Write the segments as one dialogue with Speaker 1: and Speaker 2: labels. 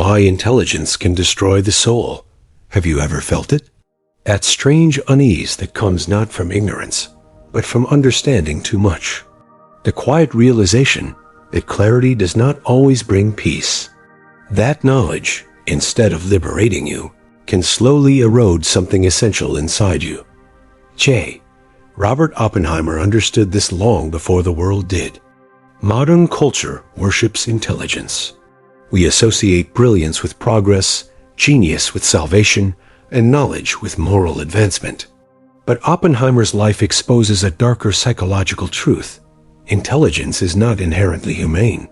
Speaker 1: Why intelligence can destroy the soul. Have you ever felt it? That strange unease that comes not from ignorance, but from understanding too much. The quiet realization that clarity does not always bring peace. That knowledge, instead of liberating you, can slowly erode something essential inside you. Robert Oppenheimer understood this long before the world did. Modern culture worships intelligence. We associate brilliance with progress, genius with salvation, and knowledge with moral advancement. But Oppenheimer's life exposes a darker psychological truth. Intelligence is not inherently humane.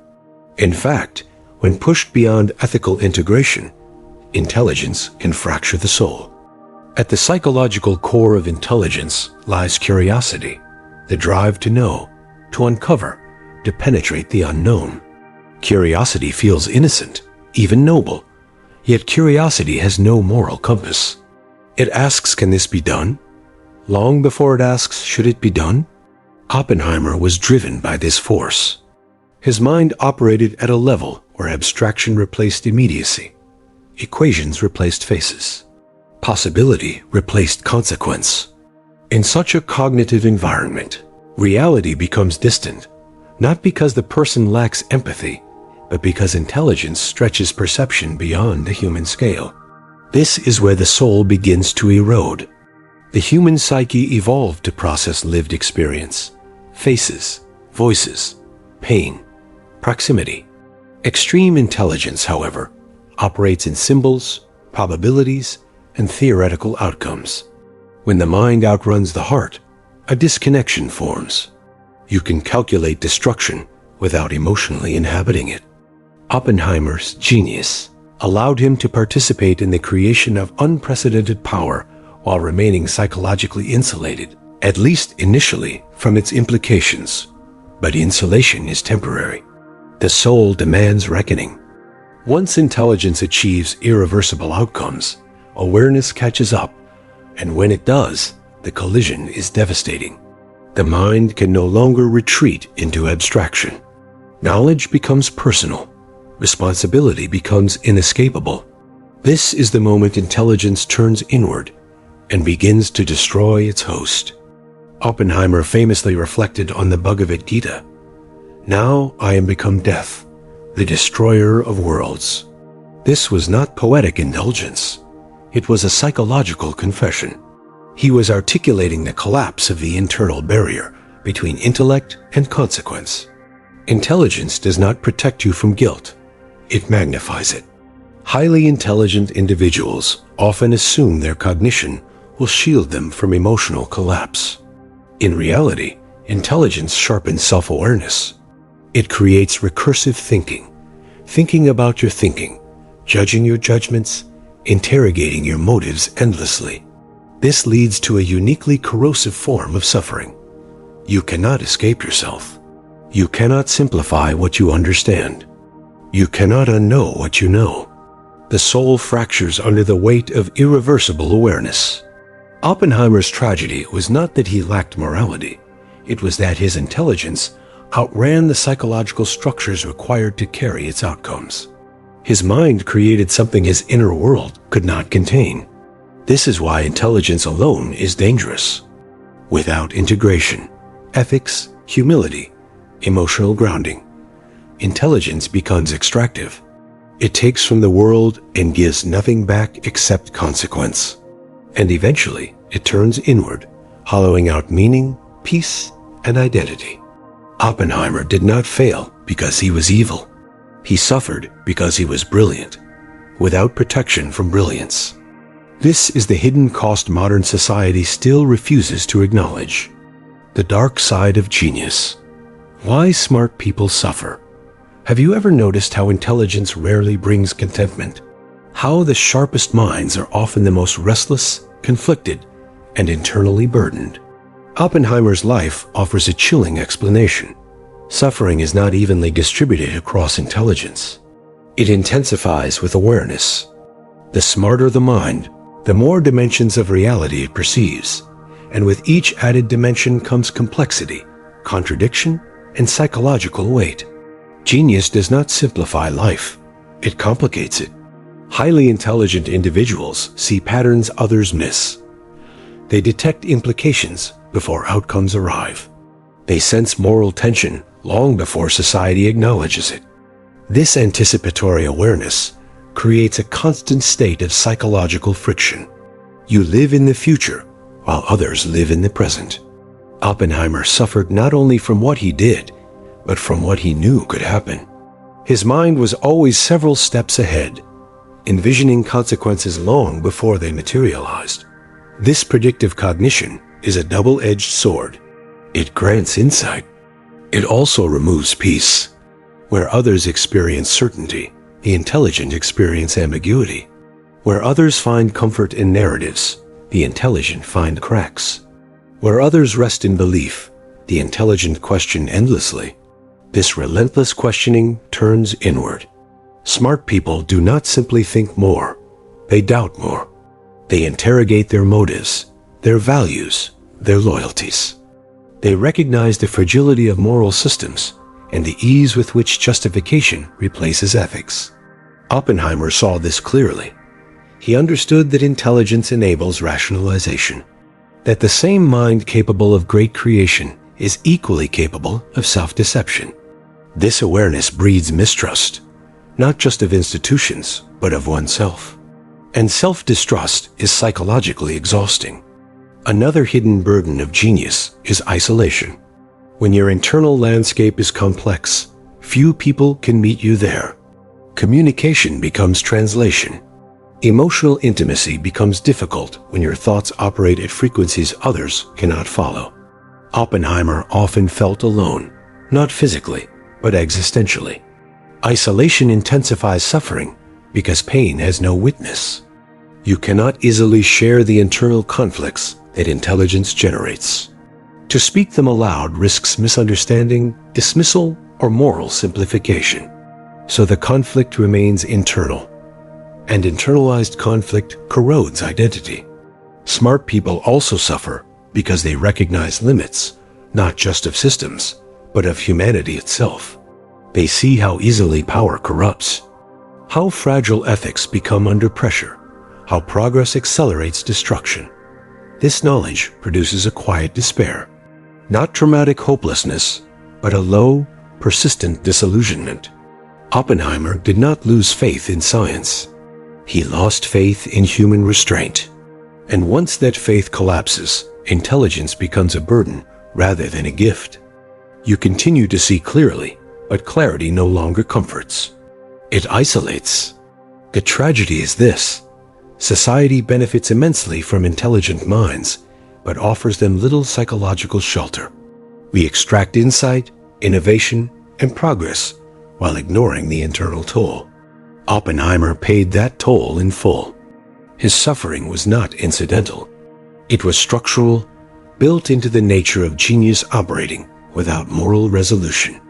Speaker 1: In fact, when pushed beyond ethical integration, intelligence can fracture the soul. At the psychological core of intelligence lies curiosity, the drive to know, to uncover, to penetrate the unknown. Curiosity feels innocent, even noble, yet curiosity has no moral compass. It asks, can this be done? Long before it asks, should it be done? Oppenheimer was driven by this force. His mind operated at a level where abstraction replaced immediacy, equations replaced faces, possibility replaced consequence. In such a cognitive environment, reality becomes distant, not because the person lacks empathy, but because intelligence stretches perception beyond the human scale. This is where the soul begins to erode. The human psyche evolved to process lived experience, faces, voices, pain, proximity. Extreme intelligence, however, operates in symbols, probabilities, and theoretical outcomes. When the mind outruns the heart, a disconnection forms. You can calculate destruction without emotionally inhabiting it. Oppenheimer's genius allowed him to participate in the creation of unprecedented power while remaining psychologically insulated, at least initially, from its implications. But insulation is temporary. The soul demands reckoning. Once intelligence achieves irreversible outcomes, awareness catches up, and when it does, the collision is devastating. The mind can no longer retreat into abstraction. Knowledge becomes personal. Responsibility becomes inescapable. This is the moment intelligence turns inward and begins to destroy its host. Oppenheimer famously reflected on the Bhagavad Gita. Now I am become death, the destroyer of worlds. This was not poetic indulgence. It was a psychological confession. He was articulating the collapse of the internal barrier between intellect and consequence. Intelligence does not protect you from guilt. It magnifies it. Highly intelligent individuals often assume their cognition will shield them from emotional collapse. In reality, intelligence sharpens self-awareness. It creates recursive thinking, thinking about your thinking, judging your judgments, interrogating your motives endlessly. This leads to a uniquely corrosive form of suffering. You cannot escape yourself. You cannot simplify what you understand. You cannot unknow what you know. The soul fractures under the weight of irreversible awareness. Oppenheimer's tragedy was not that he lacked morality. It was that his intelligence outran the psychological structures required to carry its outcomes. His mind created something his inner world could not contain. This is why intelligence alone is dangerous. Without integration, ethics, humility, emotional grounding, intelligence becomes extractive. It takes from the world and gives nothing back except consequence. And eventually, it turns inward, hollowing out meaning, peace, and identity. Oppenheimer did not fail because he was evil. He suffered because he was brilliant, without protection from brilliance. This is the hidden cost modern society still refuses to acknowledge. The dark side of genius. Why smart people suffer. Have you ever noticed how intelligence rarely brings contentment? How the sharpest minds are often the most restless, conflicted, and internally burdened. Oppenheimer's life offers a chilling explanation. Suffering is not evenly distributed across intelligence. It intensifies with awareness. The smarter the mind, the more dimensions of reality it perceives, and with each added dimension comes complexity, contradiction, and psychological weight. Genius does not simplify life. It complicates it. Highly intelligent individuals see patterns others miss. They detect implications before outcomes arrive. They sense moral tension long before society acknowledges it. This anticipatory awareness creates a constant state of psychological friction. You live in the future while others live in the present. Oppenheimer suffered not only from what he did, but from what he knew could happen. His mind was always several steps ahead, envisioning consequences long before they materialized. This predictive cognition is a double-edged sword. It grants insight. It also removes peace. Where others experience certainty, the intelligent experience ambiguity. Where others find comfort in narratives, the intelligent find cracks. Where others rest in belief, the intelligent question endlessly. This relentless questioning turns inward. Smart people do not simply think more, they doubt more. They interrogate their motives, their values, their loyalties. They recognize the fragility of moral systems and the ease with which justification replaces ethics. Oppenheimer saw this clearly. He understood that intelligence enables rationalization, that the same mind capable of great creation is equally capable of self-deception. This awareness breeds mistrust, not just of institutions, but of oneself. And self-distrust is psychologically exhausting. Another hidden burden of genius is isolation. When your internal landscape is complex, few people can meet you there. Communication becomes translation. Emotional intimacy becomes difficult when your thoughts operate at frequencies others cannot follow. Oppenheimer often felt alone, not physically, but existentially. Isolation intensifies suffering because pain has no witness. You cannot easily share the internal conflicts that intelligence generates. To speak them aloud risks misunderstanding, dismissal, or moral simplification. So the conflict remains internal. And internalized conflict corrodes identity. Smart people also suffer because they recognize limits, not just of systems, but of humanity itself. They see how easily power corrupts, how fragile ethics become under pressure, how progress accelerates destruction. This knowledge produces a quiet despair, not dramatic hopelessness, but a low, persistent disillusionment. Oppenheimer did not lose faith in science. He lost faith in human restraint. And once that faith collapses, intelligence becomes a burden rather than a gift. You continue to see clearly, but clarity no longer comforts. It isolates. The tragedy is this: society benefits immensely from intelligent minds, but offers them little psychological shelter. We extract insight, innovation, and progress while ignoring the internal toll. Oppenheimer paid that toll in full. His suffering was not incidental. It was structural, built into the nature of genius operating without moral resolution.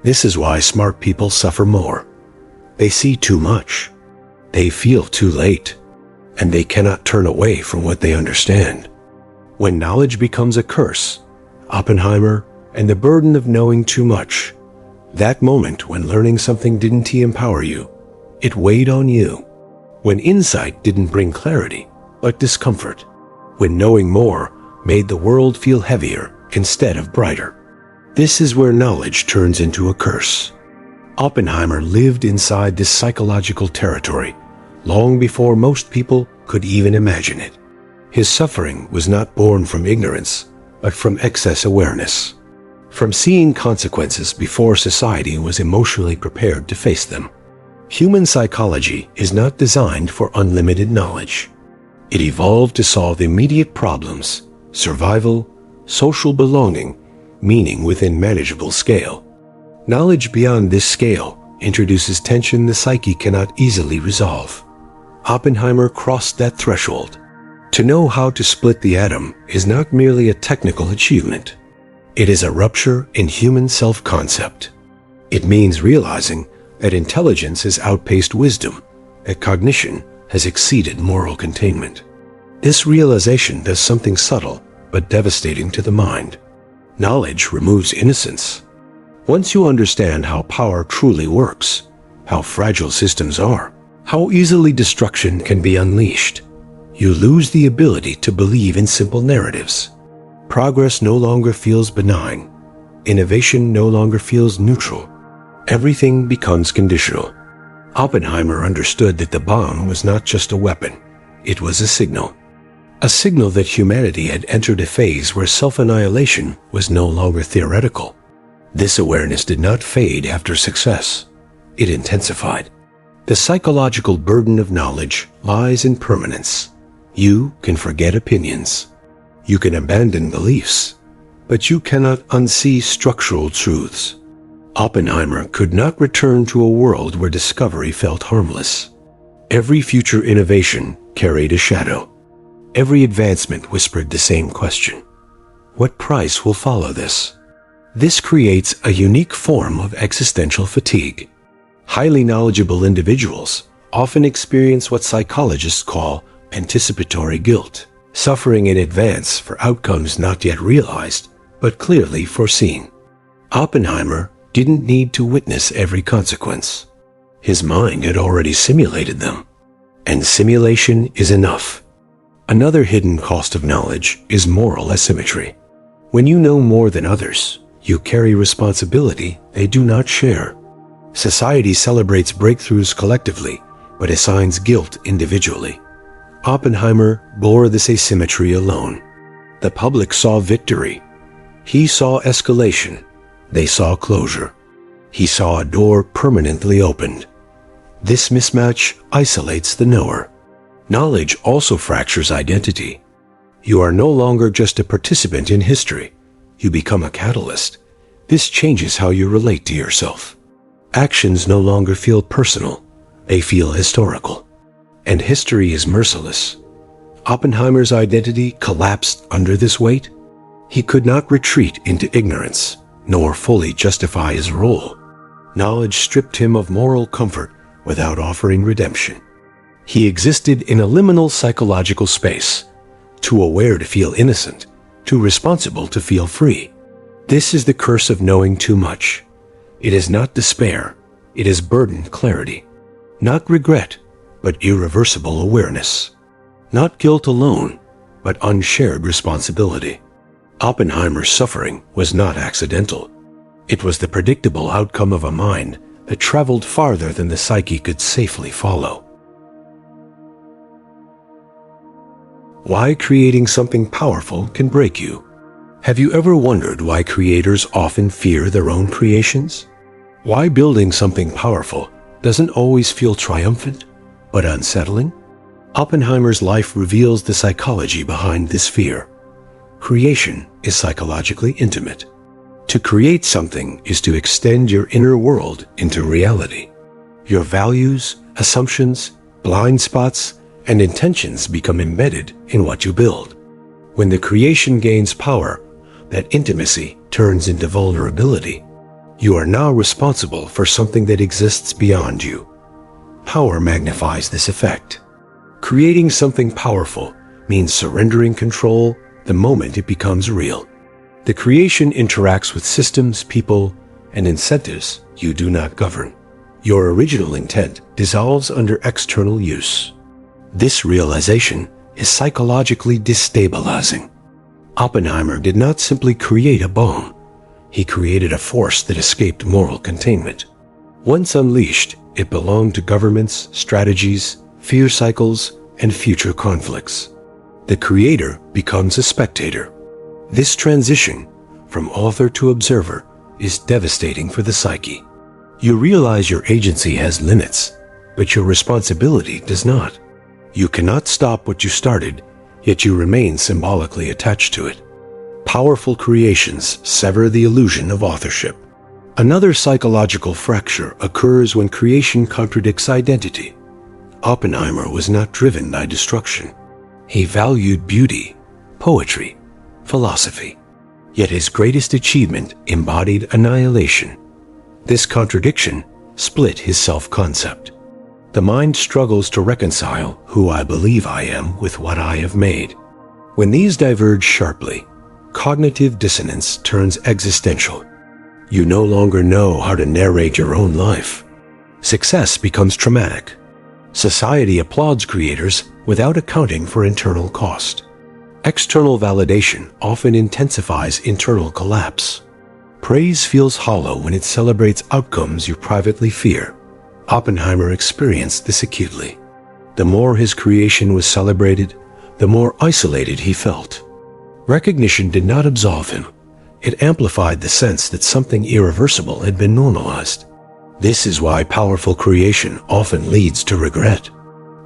Speaker 1: This is why smart people suffer more. They see too much. They feel too late. And they cannot turn away from what they understand. When knowledge becomes a curse, Oppenheimer and the burden of knowing too much, that moment when learning something didn't empower you, it weighed on you. When insight didn't bring clarity, but discomfort. When knowing more made the world feel heavier instead of brighter. This is where knowledge turns into a curse. Oppenheimer lived inside this psychological territory long before most people could even imagine it. His suffering was not born from ignorance, but from excess awareness. From seeing consequences before society was emotionally prepared to face them. Human psychology is not designed for unlimited knowledge. It evolved to solve immediate problems, survival, social belonging, meaning within manageable scale. Knowledge beyond this scale introduces tension the psyche cannot easily resolve. Oppenheimer crossed that threshold. To know how to split the atom is not merely a technical achievement. It is a rupture in human self-concept. It means realizing that intelligence has outpaced wisdom, that cognition has exceeded moral containment. This realization does something subtle but devastating to the mind. Knowledge removes innocence. Once you understand how power truly works, how fragile systems are, How easily destruction can be unleashed. You lose the ability to believe in simple narratives. Progress no longer feels benign. Innovation no longer feels neutral. Everything becomes conditional. Oppenheimer understood that the bomb was not just a weapon. It was a signal. A signal that humanity had entered a phase where self-annihilation was no longer theoretical. This awareness did not fade after success. It intensified. The psychological burden of knowledge lies in permanence. You can forget opinions. You can abandon beliefs, but you cannot unsee structural truths. Oppenheimer could not return to a world where discovery felt harmless. Every future innovation carried a shadow. Every advancement whispered the same question. What price will follow this? This creates a unique form of existential fatigue. Highly knowledgeable individuals often experience what psychologists call anticipatory guilt, suffering in advance for outcomes not yet realized, but clearly foreseen. Oppenheimer didn't need to witness every consequence. His mind had already simulated them, and simulation is enough. Another hidden cost of knowledge is moral asymmetry. When you know more than others, you carry responsibility they do not share. Society celebrates breakthroughs collectively, but assigns guilt individually. Oppenheimer bore this asymmetry alone. The public saw victory. He saw escalation. They saw closure. He saw a door permanently opened. This mismatch isolates the knower. Knowledge also fractures identity. You are no longer just a participant in history. You become a catalyst. This changes how you relate to yourself. Actions no longer feel personal. They feel historical. And history is merciless. Oppenheimer's identity collapsed under this weight. He could not retreat into ignorance, nor fully justify his role. Knowledge stripped him of moral comfort without offering redemption. He existed in a liminal psychological space, too aware to feel innocent, too responsible to feel free. This is the curse of knowing too much. It is not despair, it is burdened clarity. Not regret, but irreversible awareness. Not guilt alone, but unshared responsibility. Oppenheimer's suffering was not accidental. It was the predictable outcome of a mind that traveled farther than the psyche could safely follow. Why creating something powerful can break you. Have you ever wondered why creators often fear their own creations? Why building something powerful doesn't always feel triumphant, but unsettling? Oppenheimer's life reveals the psychology behind this fear. Creation is psychologically intimate. To create something is to extend your inner world into reality. Your values, assumptions, blind spots, and intentions become embedded in what you build. When the creation gains power, that intimacy turns into vulnerability. You are now responsible for something that exists beyond you. Power magnifies this effect. Creating something powerful means surrendering control the moment it becomes real. The creation interacts with systems, people, and incentives you do not govern. Your original intent dissolves under external use. This realization is psychologically destabilizing. Oppenheimer did not simply create a bomb. He created a force that escaped moral containment. Once unleashed, it belonged to governments, strategies, fear cycles, and future conflicts. The creator becomes a spectator. This transition from author to observer is devastating for the psyche. You realize your agency has limits, but your responsibility does not. You cannot stop what you started, yet you remain symbolically attached to it. Powerful creations sever the illusion of authorship. Another psychological fracture occurs when creation contradicts identity. Oppenheimer was not driven by destruction. He valued beauty, poetry, philosophy. Yet his greatest achievement embodied annihilation. This contradiction split his self-concept. The mind struggles to reconcile who I believe I am with what I have made. When these diverge sharply, cognitive dissonance turns existential. You no longer know how to narrate your own life. Success becomes traumatic. Society applauds creators without accounting for internal cost. External validation often intensifies internal collapse. Praise feels hollow when it celebrates outcomes you privately fear. Oppenheimer experienced this acutely. The more his creation was celebrated, the more isolated he felt. Recognition did not absolve him. It amplified the sense that something irreversible had been normalized. This is why powerful creation often leads to regret.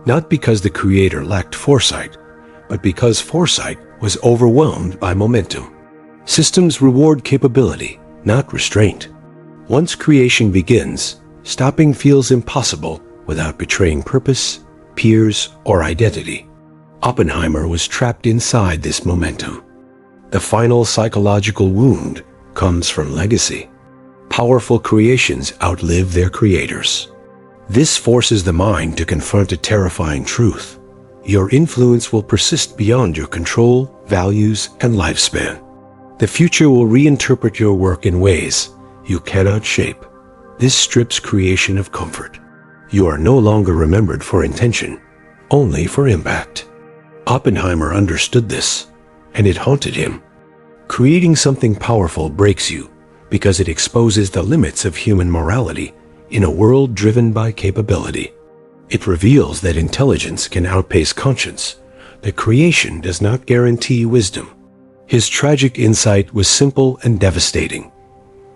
Speaker 1: Not because the creator lacked foresight, but because foresight was overwhelmed by momentum. Systems reward capability, not restraint. Once creation begins, stopping feels impossible without betraying purpose, peers, or identity. Oppenheimer was trapped inside this momentum. The final psychological wound comes from legacy. Powerful creations outlive their creators. This forces the mind to confront a terrifying truth. Your influence will persist beyond your control, values, and lifespan. The future will reinterpret your work in ways you cannot shape. This strips creation of comfort. You are no longer remembered for intention, only for impact. Oppenheimer understood this, and it haunted him. Creating something powerful breaks you because it exposes the limits of human morality in a world driven by capability. It reveals that intelligence can outpace conscience, that creation does not guarantee wisdom. His tragic insight was simple and devastating.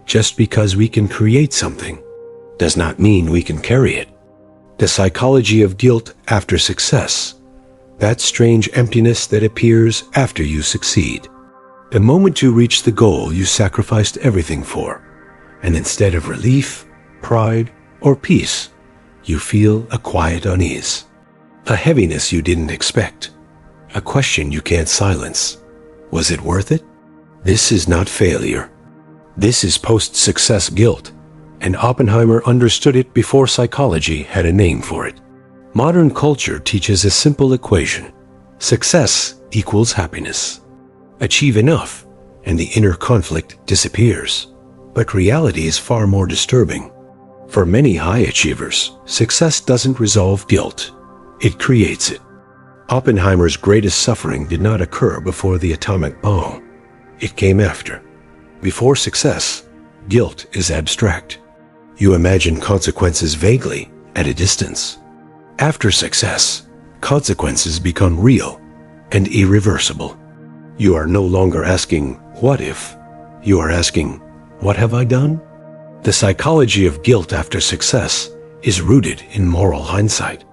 Speaker 1: Just because we can create something does not mean we can carry it. The psychology of guilt after success, that strange emptiness that appears after you succeed. The moment you reach the goal you sacrificed everything for, and instead of relief, pride, or peace, you feel a quiet unease, a heaviness you didn't expect, a question you can't silence. Was it worth it? This is not failure. This is post-success guilt, and Oppenheimer understood it before psychology had a name for it. Modern culture teaches a simple equation. Success equals happiness. Achieve enough, and the inner conflict disappears. But reality is far more disturbing. For many high achievers, success doesn't resolve guilt. It creates it. Oppenheimer's greatest suffering did not occur before the atomic bomb. It came after. Before success, guilt is abstract. You imagine consequences vaguely, at a distance. After success, consequences become real and irreversible. You are no longer asking, what if? You are asking, what have I done? The psychology of guilt after success is rooted in moral hindsight.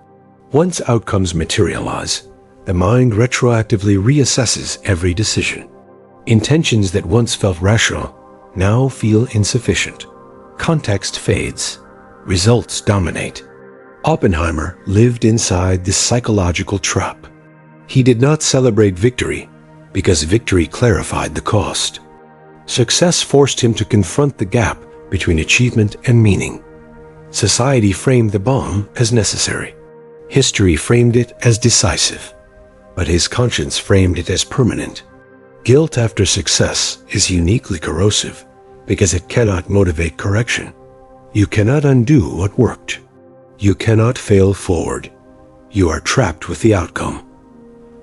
Speaker 1: Once outcomes materialize, the mind retroactively reassesses every decision. Intentions that once felt rational now feel insufficient. Context fades. Results dominate. Oppenheimer lived inside this psychological trap. He did not celebrate victory because victory clarified the cost. Success forced him to confront the gap between achievement and meaning. Society framed the bomb as necessary. History framed it as decisive. But his conscience framed it as permanent. Guilt after success is uniquely corrosive because it cannot motivate correction. You cannot undo what worked. You cannot fail forward. You are trapped with the outcome.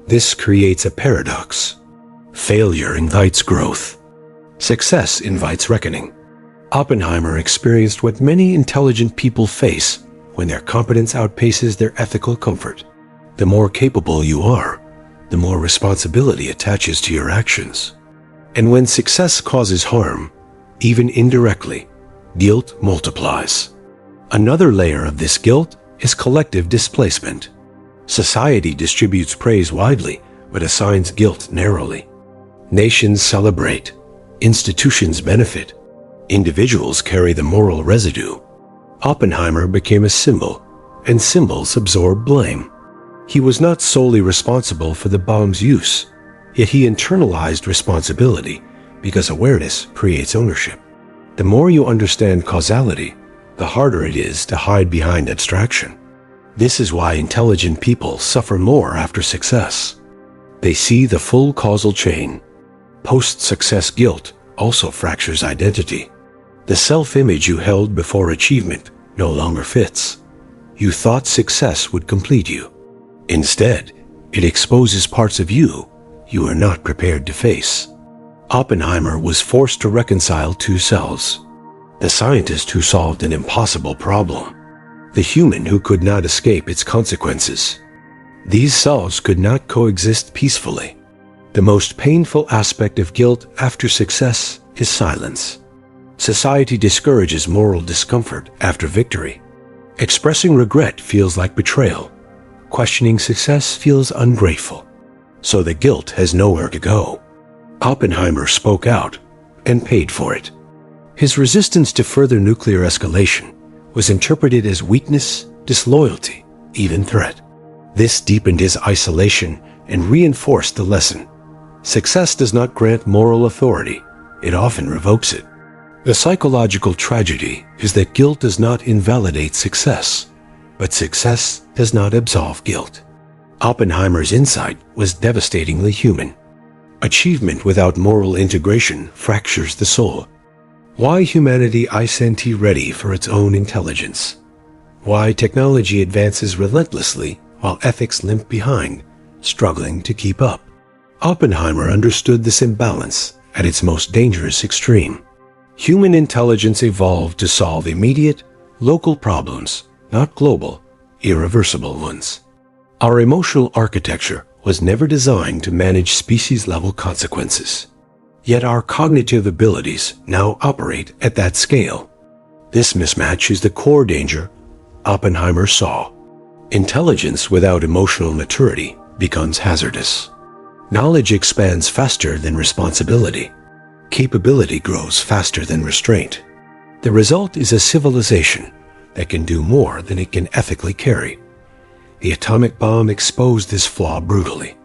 Speaker 1: This creates a paradox. Failure invites growth. Success invites reckoning. Oppenheimer experienced what many intelligent people face when their competence outpaces their ethical comfort. The more capable you are, the more responsibility attaches to your actions. And when success causes harm, even indirectly, guilt multiplies. Another layer of this guilt is collective displacement. Society distributes praise widely, but assigns guilt narrowly. Nations celebrate. Institutions benefit. Individuals carry the moral residue. Oppenheimer became a symbol, and symbols absorb blame. He was not solely responsible for the bomb's use, yet he internalized responsibility because awareness creates ownership. The more you understand causality, the harder it is to hide behind abstraction. This is why intelligent people suffer more after success. They see the full causal chain. Post-success guilt also fractures identity. The self-image you held before achievement no longer fits. You thought success would complete you. Instead, it exposes parts of you you are not prepared to face. Oppenheimer was forced to reconcile two selves: the scientist who solved an impossible problem, the human who could not escape its consequences. These selves could not coexist peacefully. The most painful aspect of guilt after success is silence. Society discourages moral discomfort after victory. Expressing regret feels like betrayal. Questioning success feels ungrateful. So the guilt has nowhere to go. Oppenheimer spoke out and paid for it. His resistance to further nuclear escalation was interpreted as weakness, disloyalty, even threat. This deepened his isolation and reinforced the lesson: success does not grant moral authority, it often revokes it. The psychological tragedy is that guilt does not invalidate success, but success does not absolve guilt. Oppenheimer's insight was devastatingly human. Achievement without moral integration fractures the soul. Why humanity isn't ready for its own intelligence? Why technology advances relentlessly while ethics limp behind, struggling to keep up? Oppenheimer understood this imbalance at its most dangerous extreme. Human intelligence evolved to solve immediate, local problems, not global, irreversible ones. Our emotional architecture was never designed to manage species-level consequences. Yet our cognitive abilities now operate at that scale. This mismatch is the core danger Oppenheimer saw. Intelligence without emotional maturity becomes hazardous. Knowledge expands faster than responsibility. Capability grows faster than restraint. The result is a civilization that can do more than it can ethically carry. The atomic bomb exposed this flaw brutally.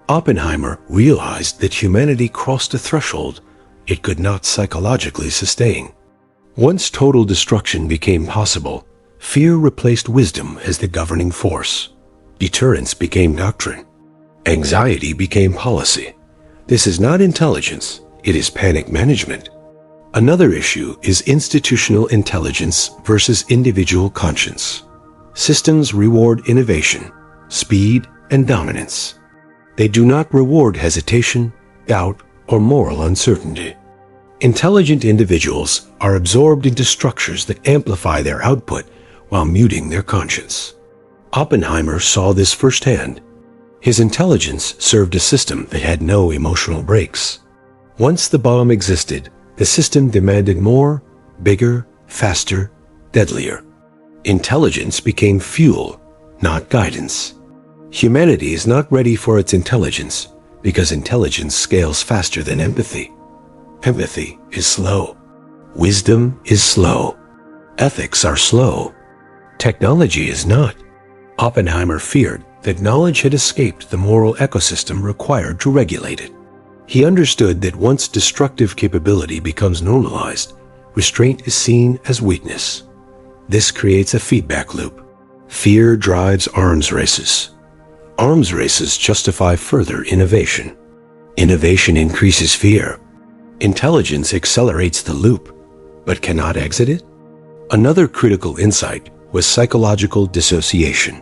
Speaker 1: Oppenheimer realized that humanity crossed a threshold it could not psychologically sustain. Once total destruction became possible, fear replaced wisdom as the governing force. Deterrence became doctrine. Anxiety became policy. This is not intelligence, it is panic management. Another issue is institutional intelligence versus individual conscience. Systems reward innovation, speed, and dominance. They do not reward hesitation, doubt, or moral uncertainty. Intelligent individuals are absorbed into structures that amplify their output while muting their conscience. Oppenheimer saw this firsthand. His intelligence served a system that had no emotional brakes. Once the bomb existed, the system demanded more, bigger, faster, deadlier. Intelligence became fuel, not guidance. Humanity is not ready for its intelligence because intelligence scales faster than empathy. Empathy is slow. Wisdom is slow. Ethics are slow. Technology is not. Oppenheimer feared that knowledge had escaped the moral ecosystem required to regulate it. He understood that once destructive capability becomes normalized, restraint is seen as weakness. This creates a feedback loop. Fear drives arms races. Arms races justify further innovation. Innovation increases fear. Intelligence accelerates the loop, but cannot exit it. Another critical insight was psychological dissociation.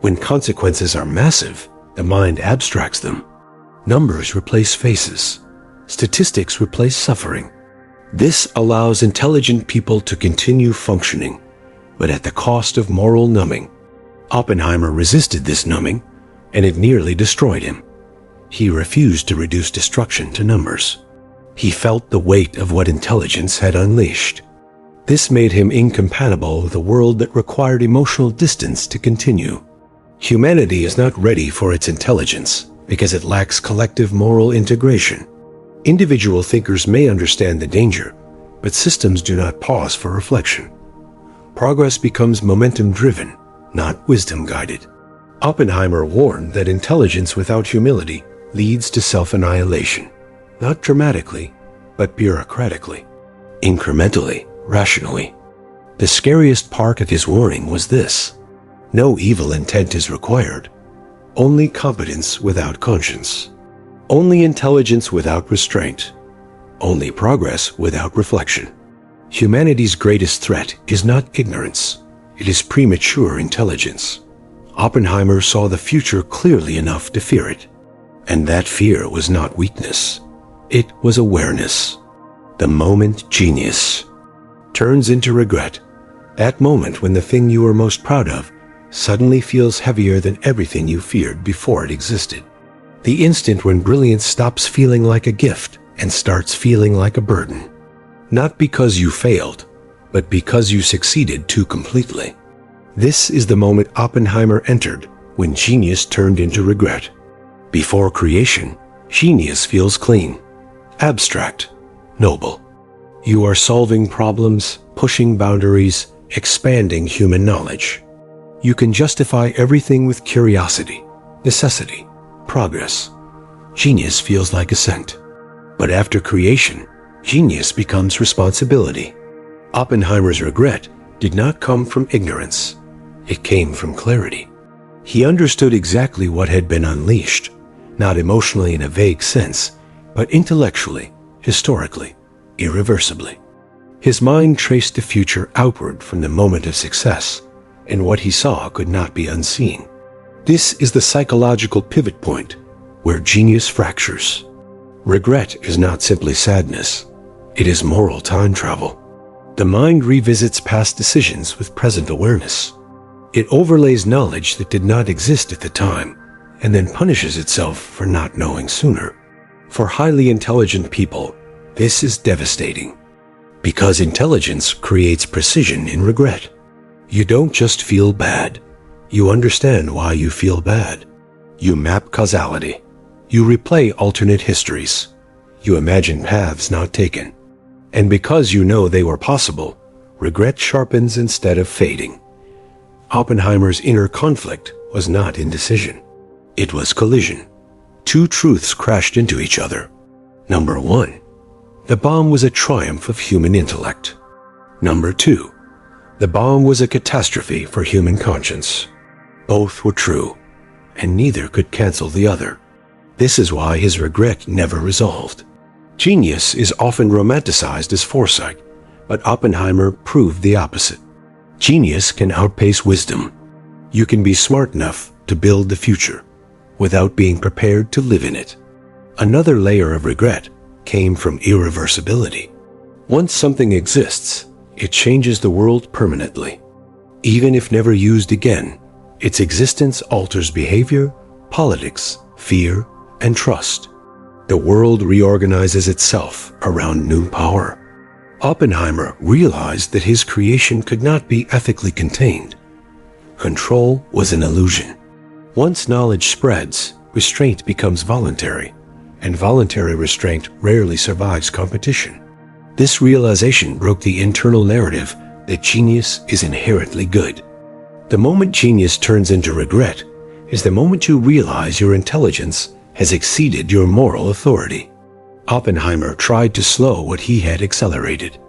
Speaker 1: When consequences are massive, the mind abstracts them. Numbers replace faces. Statistics replace suffering. This allows intelligent people to continue functioning, but at the cost of moral numbing. Oppenheimer resisted this numbing, and it nearly destroyed him. He refused to reduce destruction to numbers. He felt the weight of what intelligence had unleashed. This made him incompatible with a world that required emotional distance to continue. Humanity is not ready for its intelligence because it lacks collective moral integration. Individual thinkers may understand the danger, but systems do not pause for reflection. Progress becomes momentum-driven, not wisdom-guided. Oppenheimer warned that intelligence without humility leads to self-annihilation, not dramatically, but bureaucratically, incrementally, rationally. The scariest part of his warning was this: no evil intent is required, only competence without conscience, only intelligence without restraint, only progress without reflection. Humanity's greatest threat is not ignorance, it is premature intelligence. Oppenheimer saw the future clearly enough to fear it. And that fear was not weakness. It was awareness. The moment genius turns into regret, that moment when the thing you were most proud of suddenly feels heavier than everything you feared before it existed. The instant when brilliance stops feeling like a gift and starts feeling like a burden. Not because you failed, but because you succeeded too completely. This is the moment Oppenheimer entered when genius turned into regret. Before creation, genius feels clean, abstract, noble. You are solving problems, pushing boundaries, expanding human knowledge. You can justify everything with curiosity, necessity, progress. Genius feels like ascent. But after creation, genius becomes responsibility. Oppenheimer's regret did not come from ignorance. It came from clarity. He understood exactly what had been unleashed, not emotionally in a vague sense, but intellectually, historically, irreversibly. His mind traced the future outward from the moment of success, and what he saw could not be unseen. This is the psychological pivot point where genius fractures. Regret is not simply sadness. It is moral time travel. The mind revisits past decisions with present awareness. It overlays knowledge that did not exist at the time, and then punishes itself for not knowing sooner. For highly intelligent people, this is devastating. Because intelligence creates precision in regret. You don't just feel bad. You understand why you feel bad. You map causality. You replay alternate histories. You imagine paths not taken. And because you know they were possible, regret sharpens instead of fading. Oppenheimer's inner conflict was not indecision. It was collision. Two truths crashed into each other. Number one, the bomb was a triumph of human intellect. Number two, the bomb was a catastrophe for human conscience. Both were true, and neither could cancel the other. This is why his regret never resolved. Genius is often romanticized as foresight, but Oppenheimer proved the opposite. Genius can outpace wisdom. You can be smart enough to build the future without being prepared to live in it. Another layer of regret came from irreversibility. Once something exists, it changes the world permanently. Even if never used again, its existence alters behavior, politics, fear, and trust. The world reorganizes itself around new power. Oppenheimer realized that his creation could not be ethically contained. Control was an illusion. Once knowledge spreads, restraint becomes voluntary, and voluntary restraint rarely survives competition. This realization broke the internal narrative that genius is inherently good. The moment genius turns into regret is the moment you realize your intelligence has exceeded your moral authority. Oppenheimer tried to slow what he had accelerated.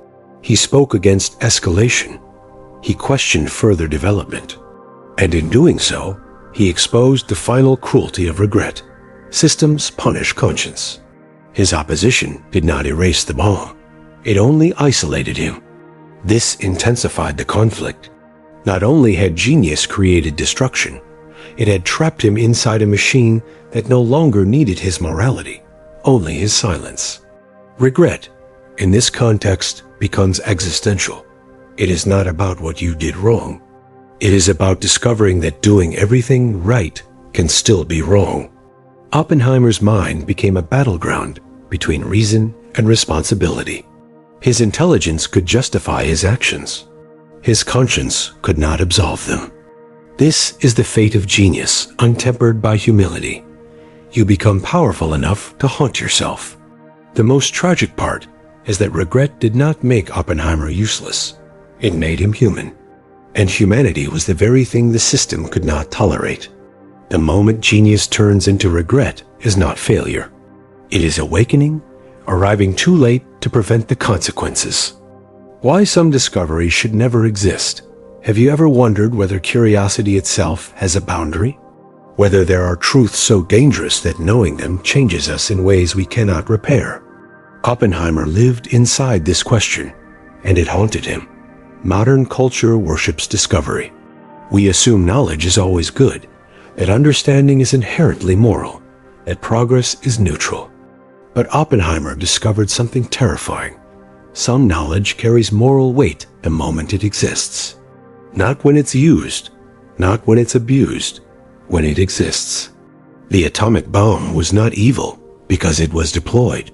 Speaker 1: He spoke against escalation. He questioned further development. And in doing so, he exposed the final cruelty of regret. Systems punish conscience. His opposition did not erase the bomb. It only isolated him. This intensified the conflict. Not only had genius created destruction, it had trapped him inside a machine that no longer needed his morality, only his silence. Regret, in this context, becomes existential. It is not about what you did wrong. It is about discovering that doing everything right can still be wrong. Oppenheimer's mind became a battleground between reason and responsibility. His intelligence could justify his actions. His conscience could not absolve them. This is the fate of genius, untempered by humility. You become powerful enough to haunt yourself. The most tragic part is that regret did not make Oppenheimer useless. It made him human. And humanity was the very thing the system could not tolerate. The moment genius turns into regret is not failure. It is awakening, arriving too late to prevent the consequences. Why some discoveries should never exist. Have you ever wondered whether curiosity itself has a boundary? Whether there are truths so dangerous that knowing them changes us in ways we cannot repair? Oppenheimer lived inside this question, and it haunted him. Modern culture worships discovery. We assume knowledge is always good, that understanding is inherently moral, that progress is neutral. But Oppenheimer discovered something terrifying. Some knowledge carries moral weight the moment it exists. Not when it's used, not when it's abused, when it exists. The atomic bomb was not evil because it was deployed.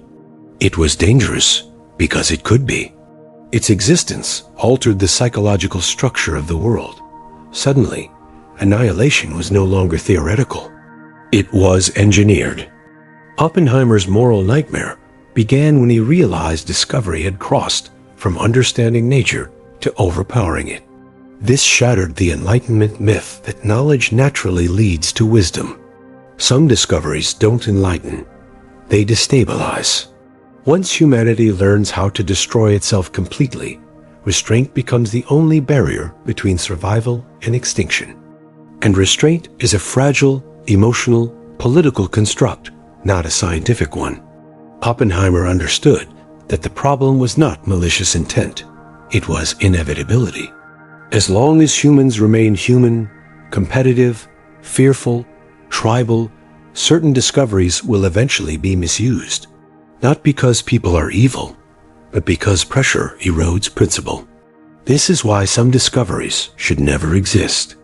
Speaker 1: It was dangerous because it could be. Its existence altered the psychological structure of the world. Suddenly, annihilation was no longer theoretical. It was engineered. Oppenheimer's moral nightmare began when he realized discovery had crossed from understanding nature to overpowering it. This shattered the Enlightenment myth that knowledge naturally leads to wisdom. Some discoveries don't enlighten, they destabilize. Once humanity learns how to destroy itself completely, restraint becomes the only barrier between survival and extinction. And restraint is a fragile, emotional, political construct, not a scientific one. Oppenheimer understood that the problem was not malicious intent, it was inevitability. As long as humans remain human, competitive, fearful, tribal, certain discoveries will eventually be misused. Not because people are evil, but because pressure erodes principle. This is why some discoveries should never exist.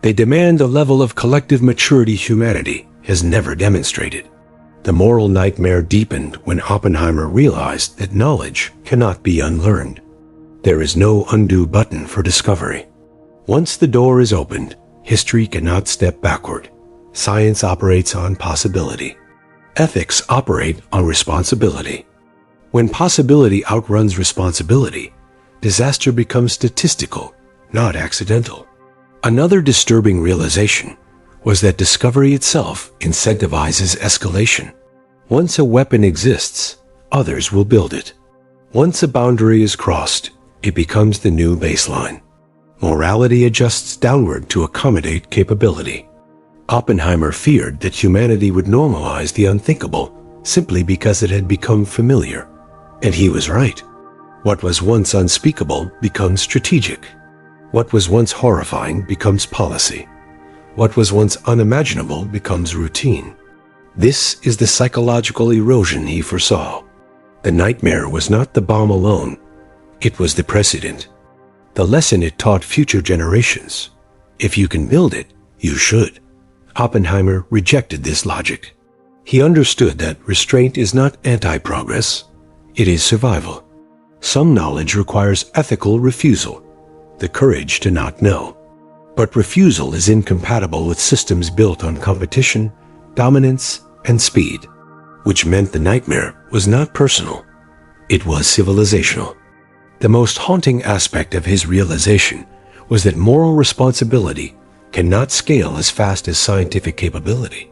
Speaker 1: They demand a level of collective maturity humanity has never demonstrated. The moral nightmare deepened when Oppenheimer realized that knowledge cannot be unlearned. There is no undo button for discovery. Once the door is opened, history cannot step backward. Science operates on possibility. Ethics operate on responsibility. When possibility outruns responsibility, disaster becomes statistical, not accidental. Another disturbing realization was that discovery itself incentivizes escalation. Once a weapon exists, others will build it. Once a boundary is crossed, it becomes the new baseline. Morality adjusts downward to accommodate capability. Oppenheimer feared that humanity would normalize the unthinkable simply because it had become familiar. And he was right. What was once unspeakable becomes strategic. What was once horrifying becomes policy. What was once unimaginable becomes routine. This is the psychological erosion he foresaw. The nightmare was not the bomb alone. It was the precedent. The lesson it taught future generations. If you can build it, you should. Oppenheimer rejected this logic. He understood that restraint is not anti-progress, it is survival. Some knowledge requires ethical refusal, the courage to not know. But refusal is incompatible with systems built on competition, dominance, and speed, which meant the nightmare was not personal, it was civilizational. The most haunting aspect of his realization was that moral responsibility cannot scale as fast as scientific capability.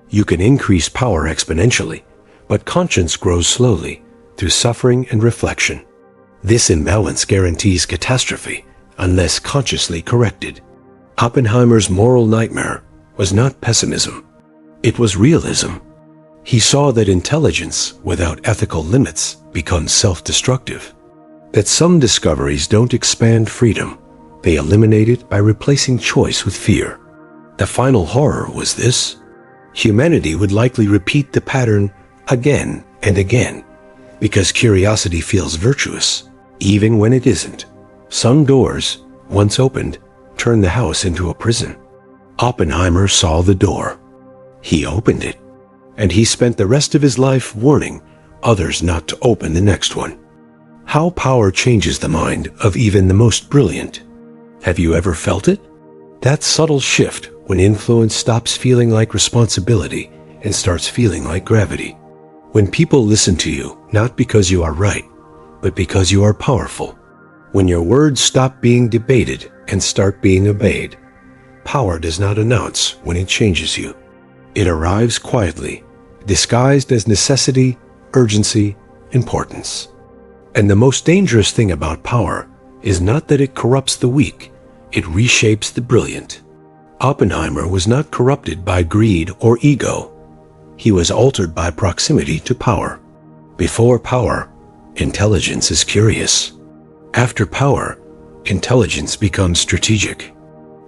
Speaker 1: You can increase power exponentially, but conscience grows slowly through suffering and reflection. This imbalance guarantees catastrophe unless consciously corrected. Oppenheimer's moral nightmare was not pessimism. It was realism. He saw that intelligence without ethical limits becomes self-destructive. That some discoveries don't expand freedom, they eliminate it by replacing choice with fear. The final horror was this: humanity would likely repeat the pattern again and again, because curiosity feels virtuous, even when it isn't. Some doors, once opened, turn the house into a prison. Oppenheimer saw the door. He opened it, and he spent the rest of his life warning others not to open the next one. How power changes the mind of even the most brilliant. Have you ever felt it? That subtle shift when influence stops feeling like responsibility and starts feeling like gravity. When people listen to you, not because you are right, but because you are powerful. When your words stop being debated and start being obeyed. Power does not announce when it changes you. It arrives quietly, disguised as necessity, urgency, importance. And the most dangerous thing about power is not that it corrupts the weak, it reshapes the brilliant. Oppenheimer was not corrupted by greed or ego. He was altered by proximity to power. Before power, intelligence is curious. After power, intelligence becomes strategic.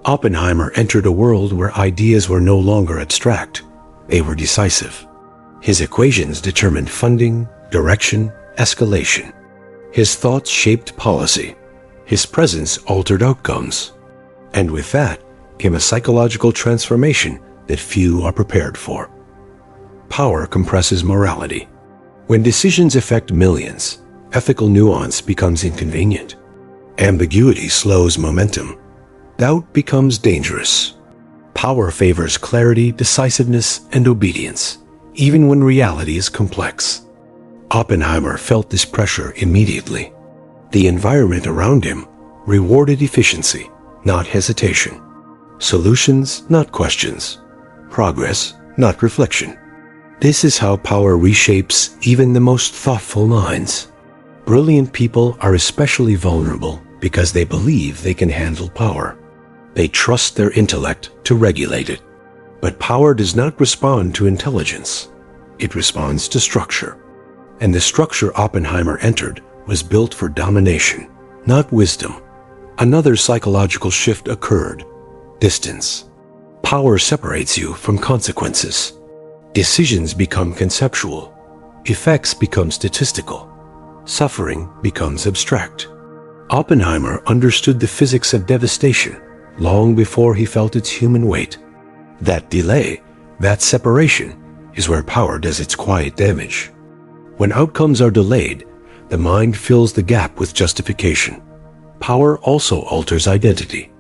Speaker 1: Oppenheimer entered a world where ideas were no longer abstract, they were decisive. His equations determined funding, direction, escalation. His thoughts shaped policy. His presence altered outcomes. And with that came a psychological transformation that few are prepared for. Power compresses morality. When decisions affect millions, ethical nuance becomes inconvenient. Ambiguity slows momentum. Doubt becomes dangerous. Power favors clarity, decisiveness, and obedience, even when reality is complex. Oppenheimer felt this pressure immediately. The environment around him rewarded efficiency, not hesitation. Solutions, not questions. Progress, not reflection. This is how power reshapes even the most thoughtful minds. Brilliant people are especially vulnerable because they believe they can handle power. They trust their intellect to regulate it. But power does not respond to intelligence. It responds to structure. And the structure Oppenheimer entered was built for domination, not wisdom. Another psychological shift occurred: distance. Power separates you from consequences. Decisions become conceptual. Effects become statistical. Suffering becomes abstract. Oppenheimer understood the physics of devastation long before he felt its human weight. That delay, that separation, is where power does its quiet damage. When outcomes are delayed, the mind fills the gap with justification. Power also alters identity.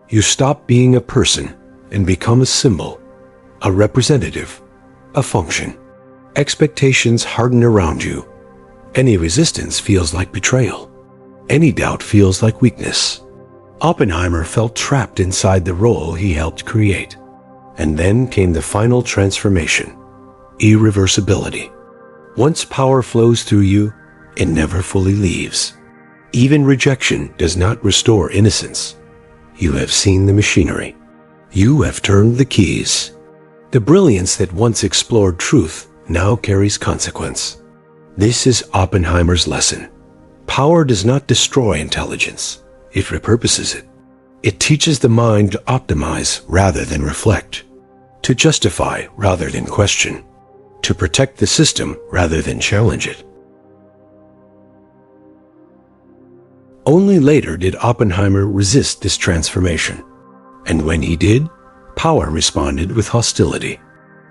Speaker 1: You stop being a person and become a symbol, a representative, a function. Expectations harden around you. Any resistance feels like betrayal. Any doubt feels like weakness. Oppenheimer felt trapped inside the role he helped create. And then came the final transformation: irreversibility. Once power flows through you, it never fully leaves. Even rejection does not restore innocence. You have seen the machinery. You have turned the keys. The brilliance that once explored truth now carries consequence. This is Oppenheimer's lesson. Power does not destroy intelligence. It repurposes it. It teaches the mind to optimize rather than reflect, to justify rather than question, to protect the system rather than challenge it. Only later did Oppenheimer resist this transformation. And when he did, power responded with hostility.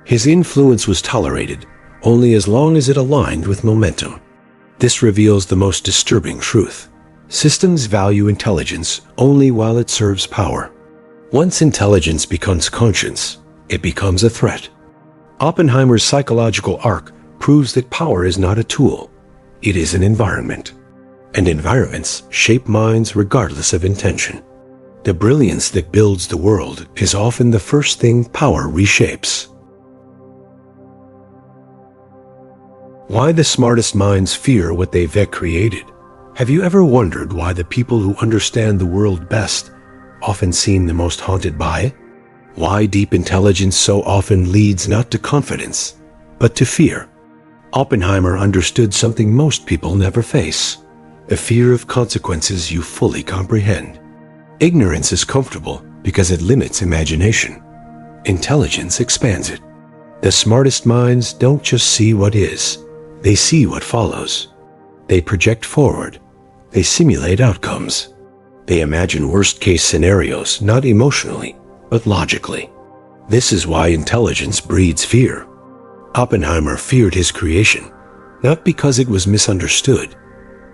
Speaker 1: His influence was tolerated only as long as it aligned with momentum. This reveals the most disturbing truth. Systems value intelligence only while it serves power. Once intelligence becomes conscience, it becomes a threat. Oppenheimer's psychological arc proves that power is not a tool. It is an environment. And environments shape minds regardless of intention. The brilliance that builds the world is often the first thing power reshapes. Why the smartest minds fear what they've created. Have you ever wondered why the people who understand the world best often seem the most haunted by it? Why deep intelligence so often leads not to confidence, but to fear? Oppenheimer understood something most people never face: a fear of consequences you fully comprehend. Ignorance is comfortable because it limits imagination. Intelligence expands it. The smartest minds don't just see what is, they see what follows. They project forward. They simulate outcomes. They imagine worst-case scenarios, not emotionally, but logically. This is why intelligence breeds fear. Oppenheimer feared his creation, not because it was misunderstood,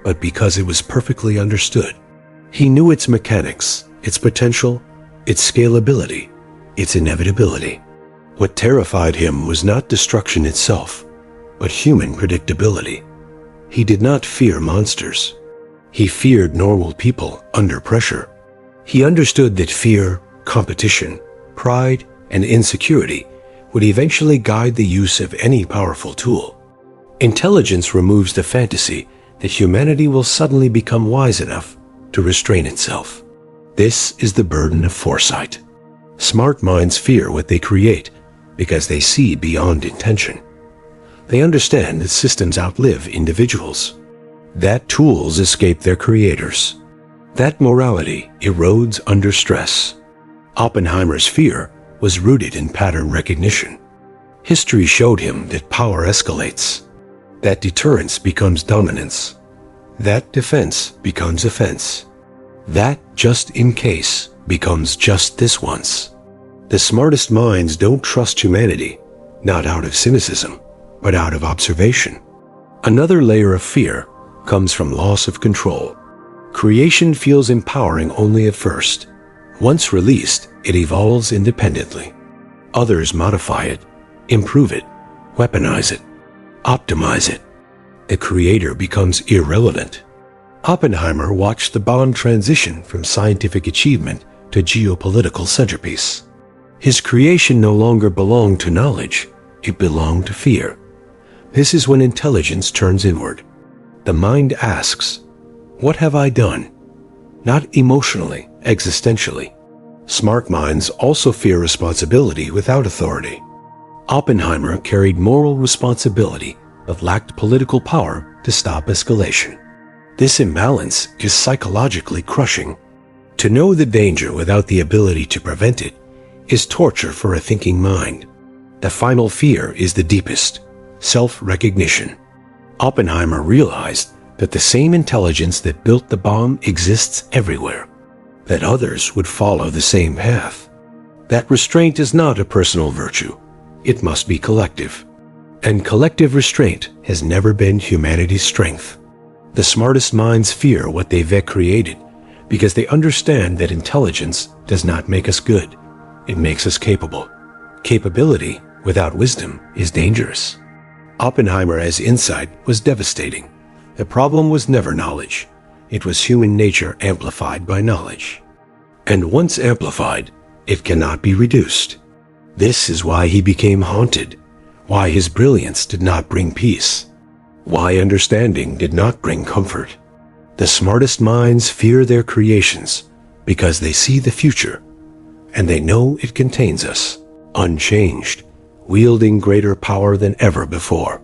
Speaker 1: but because it was perfectly understood. He knew its mechanics, its potential, its scalability, its inevitability. What terrified him was not destruction itself, but human predictability. He did not fear monsters. He feared normal people under pressure. He understood that fear, competition, pride, and insecurity would eventually guide the use of any powerful tool. Intelligence removes the fantasy that humanity will suddenly become wise enough to restrain itself. This is the burden of foresight. Smart minds fear what they create because they see beyond intention. They understand that systems outlive individuals, that tools escape their creators, That morality erodes under stress. Oppenheimer's fear was rooted in pattern recognition. History showed him that power escalates, that deterrence becomes dominance, that defense becomes offense, that just in case becomes just this once. The smartest minds don't trust humanity, not out of cynicism, but out of observation. Another layer of fear comes from loss of control. Creation feels empowering only at first. Once released, it evolves independently. Others modify it, improve it, weaponize it, optimize it. The creator becomes irrelevant. Oppenheimer watched the bomb transition from scientific achievement to geopolitical centerpiece. His creation no longer belonged to knowledge, it belonged to fear. This is when intelligence turns inward. The mind asks, "What have I done?" Not emotionally, existentially. Smart minds also fear responsibility without authority. Oppenheimer carried moral responsibility but lacked political power to stop escalation. This imbalance is psychologically crushing. To know the danger without the ability to prevent it is torture for a thinking mind. The final fear is the deepest, self-recognition. Oppenheimer realized that the same intelligence that built the bomb exists everywhere, that others would follow the same path. That restraint is not a personal virtue. It must be collective. And collective restraint has never been humanity's strength. The smartest minds fear what they've created because they understand that intelligence does not make us good. It makes us capable. Capability without wisdom is dangerous. Oppenheimer's insight was devastating. The problem was never knowledge. It was human nature amplified by knowledge. And once amplified, it cannot be reduced. This is why he became haunted, why his brilliance did not bring peace, why understanding did not bring comfort. The smartest minds fear their creations because they see the future, and they know it contains us, unchanged, wielding greater power than ever before.